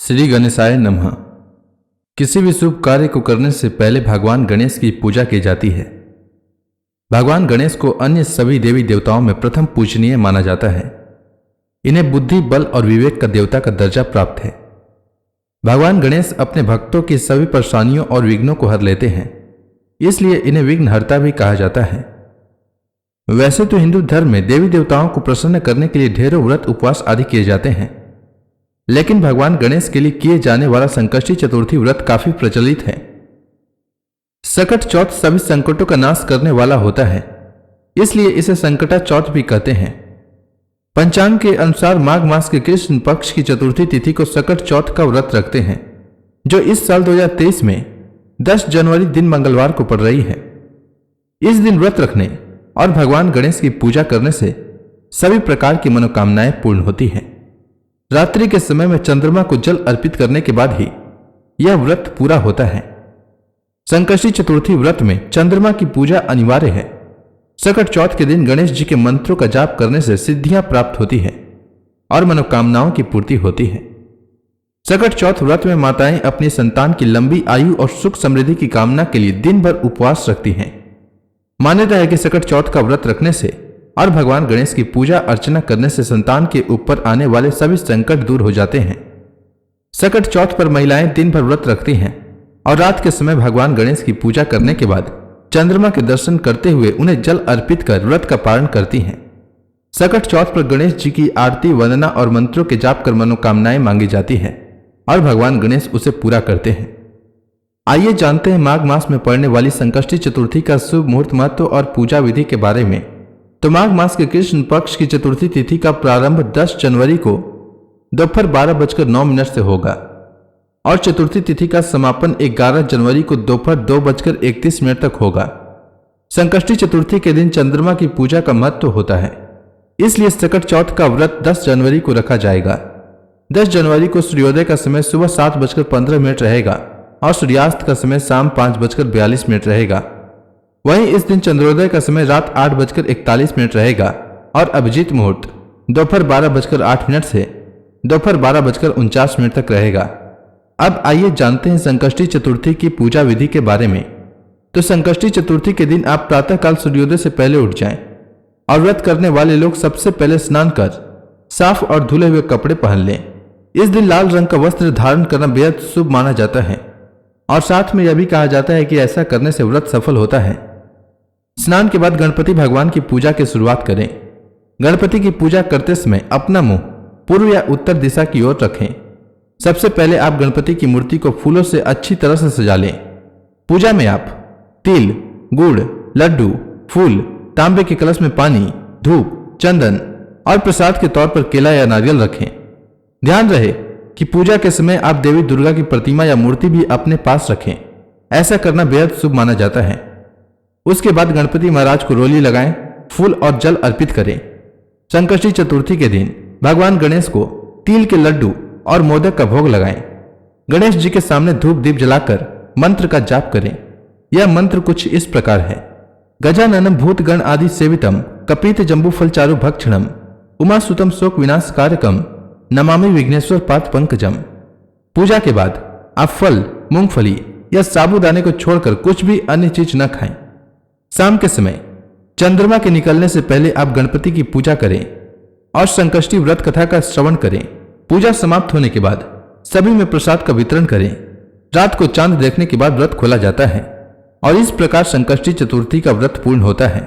श्री गणेशाय नमः। किसी भी शुभ कार्य को करने से पहले भगवान गणेश की पूजा की जाती है। भगवान गणेश को अन्य सभी देवी देवताओं में प्रथम पूजनीय माना जाता है। इन्हें बुद्धि, बल और विवेक का देवता का दर्जा प्राप्त है। भगवान गणेश अपने भक्तों की सभी परेशानियों और विघ्नों को हर लेते हैं, इसलिए इन्हें विघ्नहर्ता भी कहा जाता है। वैसे तो हिंदू धर्म में देवी देवताओं को प्रसन्न करने के लिए ढेरों व्रत, उपवास आदि किए जाते हैं, लेकिन भगवान गणेश के लिए किए जाने वाला संकष्टी चतुर्थी व्रत काफी प्रचलित है। सकट चौथ सभी संकटों का नाश करने वाला होता है, इसलिए इसे संकटा चौथ भी कहते हैं। पंचांग के अनुसार माघ मास के कृष्ण पक्ष की चतुर्थी तिथि को सकट चौथ का व्रत रखते हैं, जो इस साल 2023 में 10 जनवरी दिन मंगलवार को पड़ रही है। इस दिन व्रत रखने और भगवान गणेश की पूजा करने से सभी प्रकार की मनोकामनाएं पूर्ण होती हैं। रात्रि के समय में चंद्रमा को जल अर्पित करने के बाद ही यह व्रत पूरा होता है। संकष्टी चतुर्थी व्रत में चंद्रमा की पूजा अनिवार्य है। सकट चौथ के दिन गणेश जी के मंत्रों का जाप करने से सिद्धियां प्राप्त होती है और मनोकामनाओं की पूर्ति होती है। सकट चौथ व्रत में माताएं अपनी संतान की लंबी आयु और सुख समृद्धि की कामना के लिए दिन भर उपवास रखती हैं। मान्यता है कि सकट चौथ का व्रत रखने से और भगवान गणेश की पूजा अर्चना करने से संतान के ऊपर आने वाले सभी संकट दूर हो जाते हैं। सकट चौथ पर महिलाएं दिन भर व्रत रखती हैं और रात के समय भगवान गणेश की पूजा करने के बाद चंद्रमा के दर्शन करते हुए उन्हें जल अर्पित कर व्रत का पारण करती हैं। सकट चौथ पर गणेश जी की आरती, वंदना और मंत्रों के जाप कर मनोकामनाएं मांगी जाती है और भगवान गणेश उसे पूरा करते हैं। आइए जानते हैं माघ मास में पड़ने वाली संकष्टी चतुर्थी का शुभ मुहूर्त, महत्व और पूजा विधि के बारे में। तो माघ मास के कृष्ण पक्ष की चतुर्थी तिथि का प्रारंभ 10 जनवरी को दोपहर 12:09 से होगा और चतुर्थी तिथि का समापन 11 जनवरी को दोपहर 2:31 तक होगा। संकष्टी चतुर्थी के दिन चंद्रमा की पूजा का महत्व होता है, इसलिए सकट चौथ का व्रत 10 जनवरी को रखा जाएगा। 10 जनवरी को सूर्योदय का समय सुबह 7:15 रहेगा और सूर्यास्त का समय शाम 5:42 रहेगा। वहीं इस दिन चंद्रोदय का समय रात 8:41 रहेगा और अभिजीत मुहूर्त दोपहर 12:08 से दोपहर 12:49 तक रहेगा। अब आइए जानते हैं संकष्टी चतुर्थी की पूजा विधि के बारे में। तो संकष्टी चतुर्थी के दिन आप प्रातःकाल सूर्योदय से पहले उठ जाएं और व्रत करने वाले लोग सबसे पहले स्नान कर साफ और धुले हुए कपड़े पहन लें। इस दिन लाल रंग का वस्त्र धारण करना बेहद शुभ माना जाता है और साथ में यह भी कहा जाता है कि ऐसा करने से व्रत सफल होता है। स्नान के बाद गणपति भगवान की पूजा की शुरुआत करें। गणपति की पूजा करते समय अपना मुंह पूर्व या उत्तर दिशा की ओर रखें। सबसे पहले आप गणपति की मूर्ति को फूलों से अच्छी तरह से सजा लें। पूजा में आप तिल, गुड़, लड्डू, फूल, तांबे के कलश में पानी, धूप, चंदन और प्रसाद के तौर पर केला या नारियल रखें। ध्यान रहे कि पूजा के समय आप देवी दुर्गा की प्रतिमा या मूर्ति भी अपने पास रखें। ऐसा करना बेहद शुभ माना जाता है। उसके बाद गणपति महाराज को रोली लगाएं, फूल और जल अर्पित करें। संकष्टी चतुर्थी के दिन भगवान गणेश को तिल के लड्डू और मोदक का भोग लगाएं। गणेश जी के सामने धूप दीप जलाकर मंत्र का जाप करें। यह मंत्र कुछ इस प्रकार है: गजाननम भूतगण आदि सेवितम कपीत जंबूफल चारु भक्षणम उमासुतम शोक विनाश कारकम नमामि विघ्नेश्वर पाद पंकजम। पूजा के बाद आप फल, मूंगफली या साबूदाने को छोड़कर कुछ भी अन्य चीज न खाएं। शाम के समय चंद्रमा के निकलने से पहले आप गणपति की पूजा करें और संकष्टी व्रत कथा का श्रवण करें। पूजा समाप्त होने के बाद सभी में प्रसाद का वितरण करें। रात को चांद देखने के बाद व्रत खोला जाता है और इस प्रकार संकष्टी चतुर्थी का व्रत पूर्ण होता है।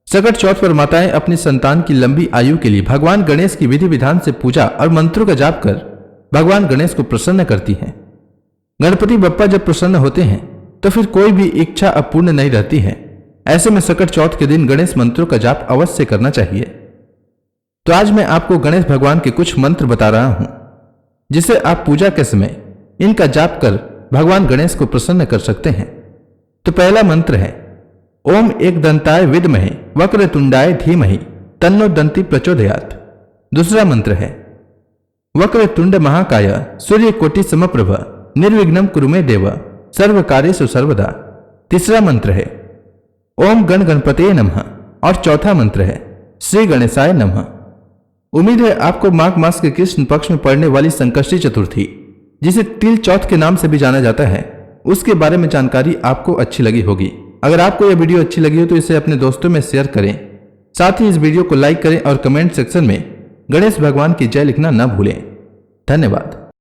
सकट चौथ पर माताएं अपनी संतान की लंबी आयु के लिए भगवान गणेश की विधि विधान से पूजा और मंत्रों का जाप कर भगवान गणेश को प्रसन्न करती हैं। गणपति बप्पा जब प्रसन्न होते हैं तो फिर कोई भी इच्छा अपूर्ण नहीं रहती है। ऐसे में सकट चौथ के दिन गणेश मंत्रों का जाप अवश्य करना चाहिए। तो आज मैं आपको गणेश भगवान के कुछ मंत्र बता रहा हूं, जिसे आप पूजा के समय इनका जाप कर भगवान गणेश को प्रसन्न कर सकते हैं। तो पहला मंत्र है ओम एकदंताय विद्महे वक्रतुंडाय धीमहि तन्नो दंती प्रचोदयात्। दूसरा मंत्र है वक्रतुंड महाकाय सूर्यकोटि समप्रभ निर्विघ्नं कुरु मे देव सर्व कार्येषु सर्वदा। तीसरा मंत्र है ओम गण गणपते नमः और चौथा मंत्र है श्री गणेशाय नमः। उम्मीद है आपको माघ मास के कृष्ण पक्ष में पड़ने वाली संकष्टी चतुर्थी जिसे तिल चौथ के नाम से भी जाना जाता है, उसके बारे में जानकारी आपको अच्छी लगी होगी। अगर आपको यह वीडियो अच्छी लगी हो तो इसे अपने दोस्तों में शेयर करें। साथ ही इस वीडियो को लाइक करें और कमेंट सेक्शन में गणेश भगवान की जय लिखना न भूलें। धन्यवाद।